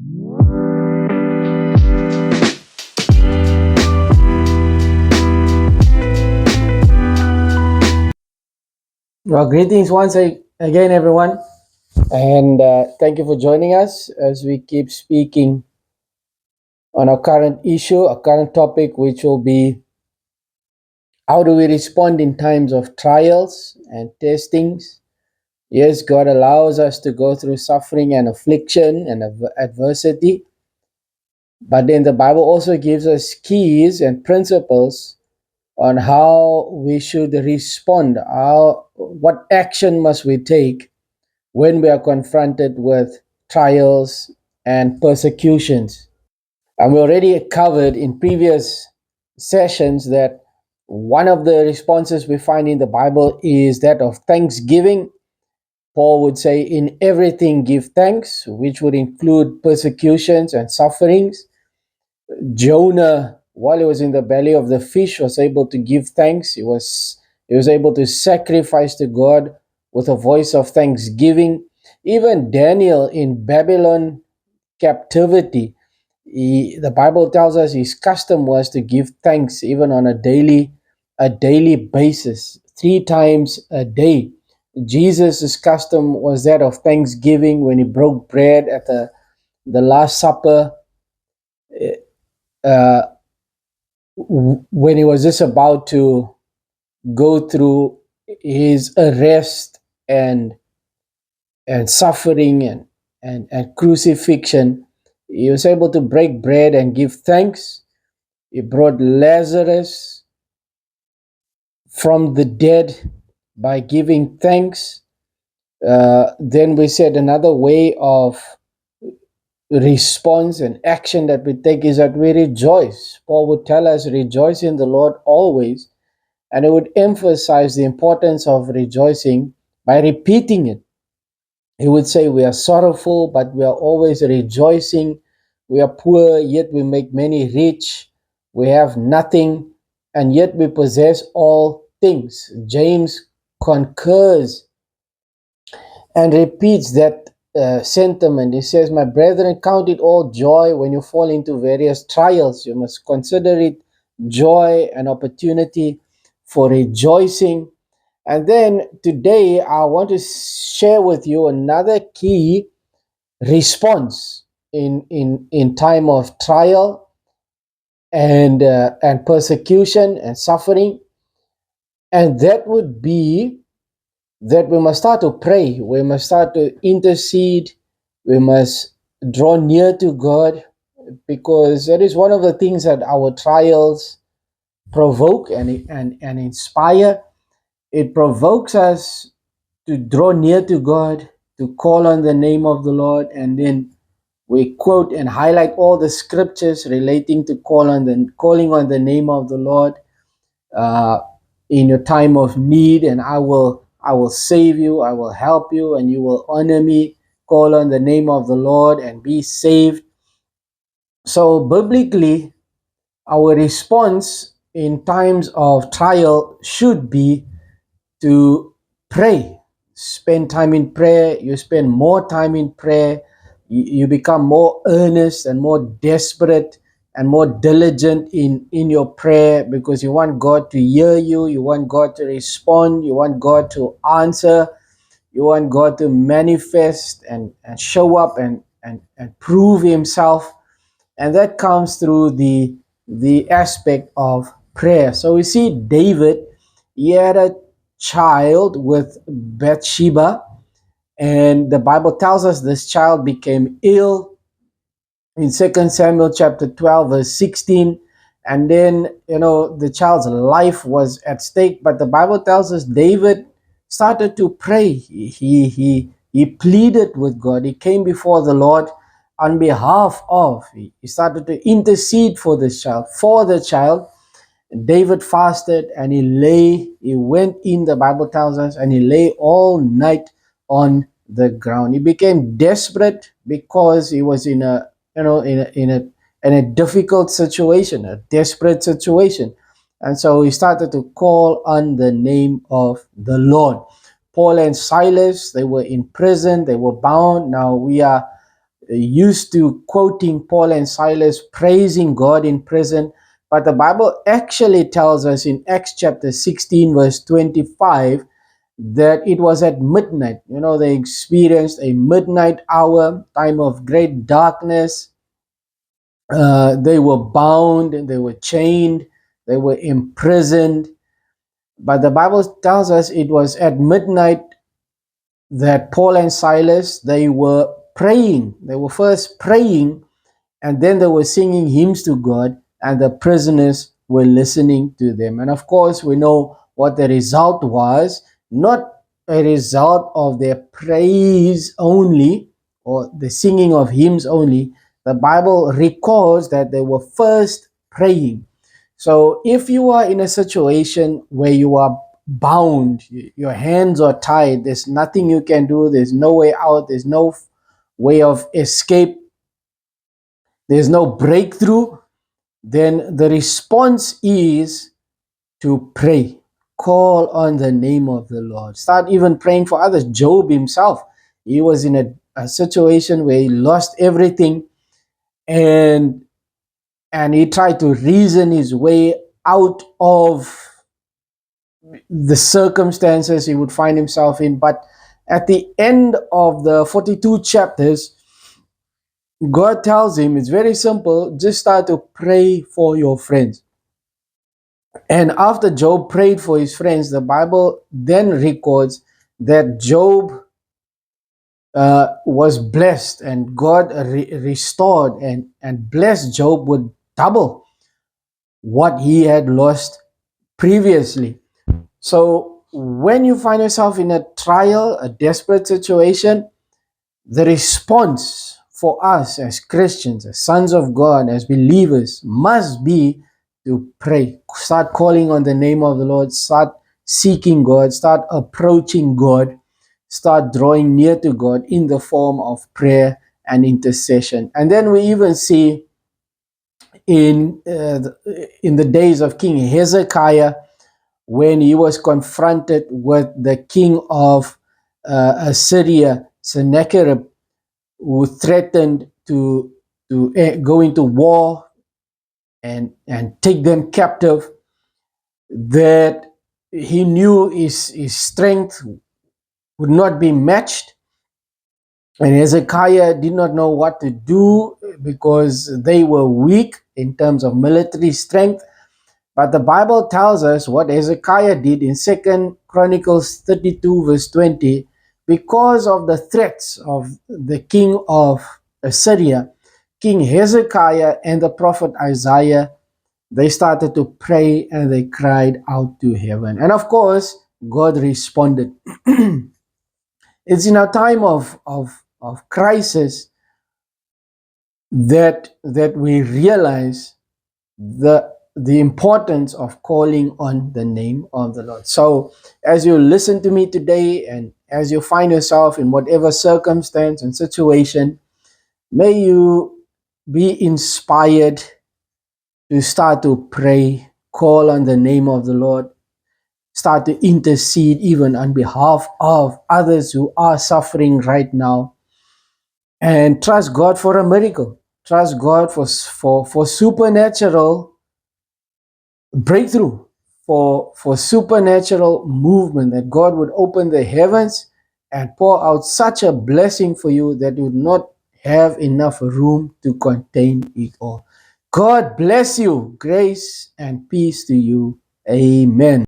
Well, greetings again, everyone, and thank you for joining us as we keep speaking on our current issue, our current topic, which will be how do we respond in times of trials and testings. Yes, God allows us to go through suffering and affliction and adversity, but then the Bible also gives us keys and principles on how we should respond. What action must we take when we are confronted with trials and persecutions. And we already covered in previous sessions that one of the responses we find in the Bible is that of thanksgiving. Paul would say, in everything give thanks, which would include persecutions and sufferings. Jonah, while he was in the belly of the fish, was able to give thanks. He was able to sacrifice to God with a voice of thanksgiving. Even Daniel in Babylon captivity, the Bible tells us his custom was to give thanks even on a daily basis, 3 times a day. Jesus' custom was that of thanksgiving when he broke bread at the Last Supper. Uh, when he was just about to go through his arrest and suffering and crucifixion, he was able to break bread and give thanks. He brought Lazarus from the dead by giving thanks. Then we said another way of response and action that we take is that we rejoice. Paul would tell us, rejoice in the Lord always. And it would emphasize the importance of rejoicing by repeating it. He would say, we are sorrowful, but we are always rejoicing. We are poor, yet we make many rich. We have nothing, and yet we possess all things. James concurs and repeats that sentiment. He says, my brethren, count it all joy when you fall into various trials. You must consider it joy and opportunity for rejoicing. And then today, I want to share with you another key response in time of trial and persecution and suffering, and that would be that we must start to pray, we must start to intercede, we must draw near to God, because that is one of the things that our trials provoke and inspire. It provokes us to draw near to God, to call on the name of the Lord, and then we quote and highlight all the scriptures relating to calling on the name of the Lord uh, in your time of need, and I will save you, I will help you, and you will honor me. Call on the name of the Lord and be saved. So biblically, our response in times of trial should be to pray. Spend time in prayer. You spend more time in prayer. You become more earnest and more desperate and more diligent in your prayer, because you want God to hear you. You want God to respond. You want God to answer. You want God to manifest and show up and prove himself. And that comes through the aspect of prayer. So we see David, he had a child with Bathsheba, and the Bible tells us this child became ill in 2 Samuel chapter 12 verse 16. And then, the child's life was at stake, but the Bible tells us David started to pray. He pleaded with God. He came before the Lord on behalf of, he started to intercede for this child, for the child. David fasted and he went in, the Bible tells us, and he lay all night on the ground. He became desperate because he was in a, in a difficult situation, a desperate situation. And so he started to call on the name of the Lord. Paul and Silas, they were in prison, they were bound. Now we are used to quoting Paul and Silas praising God in prison. But the Bible actually tells us in Acts chapter 16, verse 25, that it was at midnight. You know, they experienced a midnight hour, time of great darkness. They were bound, they were chained, they were imprisoned. But the Bible tells us it was at midnight that Paul and Silas, they were praying. They were first praying, and then they were singing hymns to God, and the prisoners were listening to them. And of course, we know what the result was, not a result of their praise only or the singing of hymns only. The Bible records that they were first praying. So if you are in a situation where you are bound, your hands are tied, there's nothing you can do, there's no way out, there's no way of escape, there's no breakthrough, then the response is to pray. Call on the name of the Lord. Start even praying for others. Job himself, he was in a situation where he lost everything, and he tried to reason his way out of the circumstances he would find himself in. But at the end of the 42 chapters, God tells him it's very simple, just start to pray for your friends. And after Job prayed for his friends, the Bible then records that Job was blessed, and God restored and blessed Job with double what he had lost previously. So when you find yourself in a trial, a desperate situation, the response for us as Christians, as sons of God, as believers, must be to pray. Start calling on the name of the Lord, start seeking God, start approaching God, start drawing near to God in the form of prayer and intercession. And then we even see in the days of King Hezekiah, when he was confronted with the king of Assyria, Sennacherib, who threatened to go into war and take them captive, that he knew his strength would not be matched, and Hezekiah did not know what to do because they were weak in terms of military strength. But the Bible tells us what Hezekiah did in 2 Chronicles 32 verse 20. Because of the threats of the king of Assyria, King Hezekiah and the prophet Isaiah, they started to pray and they cried out to heaven. And of course, God responded. It's in a time of crisis that we realize the importance of calling on the name of the Lord. So as you listen to me today, and as you find yourself in whatever circumstance and situation, may you be inspired to start to pray, call on the name of the Lord, start to intercede even on behalf of others who are suffering right now, and trust God for a miracle. Trust God for supernatural breakthrough, for supernatural movement, that God would open the heavens and pour out such a blessing for you that you would not have enough room to contain it all. God bless you. Grace and peace to you. Amen.